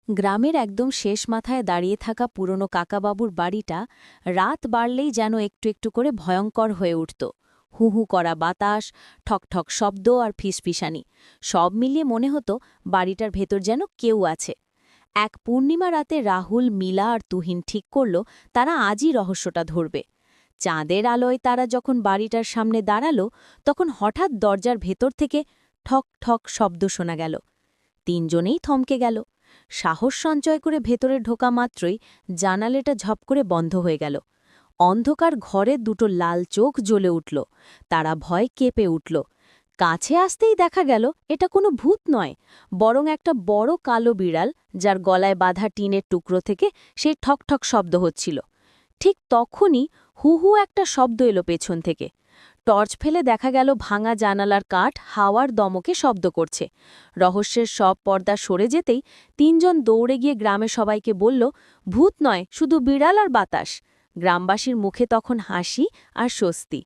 গ্রামের একদম শেষ মাথায় দাঁড়িয়ে থাকা পুরনো কাকাবাবুর বাড়িটা রাত বাড়লেই যেন একটু একটু করে ভয়ঙ্কর হয়ে উঠত। হু হু করা বাতাস, ঠকঠক শব্দ আর ফিসফিসানি, সব মিলিয়ে মনে হতো বাড়িটার ভেতর যেন কেউ আছে। এক পূর্ণিমা রাতে রাহুল, মিলা আর তুহিন ঠিক করল তারা আজই রহস্যটা ধরবে। চাঁদের আলোয় তারা যখন বাড়িটার সামনে দাঁড়ালো, তখন হঠাৎ দরজার ভেতর থেকে ঠক ঠক শব্দ শোনা গেল। তিনজনেই থমকে গেল। সাহস সঞ্চয় করে ভেতরে ঢোকা মাত্রই জানালাটা ঝপ করে বন্ধ হয়ে গেল। অন্ধকার ঘরে দুটো লাল চোখ জ্বলে উঠল। তারা ভয় কেঁপে উঠল। কাছে আসতেই দেখা গেল এটা কোনো ভূত নয়, বরং একটা বড় কালো বিড়াল, যার গলায় বাঁধা টিনের টুকরো থেকে সেই ঠকঠক শব্দ হচ্ছিল। ঠিক তখনই হু হু একটা শব্দ এলো পেছন থেকে। টর্চ ফেলে দেখা গেল ভাঙা জানালার কাঠ হাওয়ার দমকে শব্দ করছে। রহস্যের সব পর্দা সরে যেতেই তিনজন দৌড়ে গিয়ে গ্রামে সবাইকে বলল, ভূত নয়, শুধু বিড়াল আর বাতাস। গ্রামবাসীর মুখে তখন হাসি আর স্বস্তি।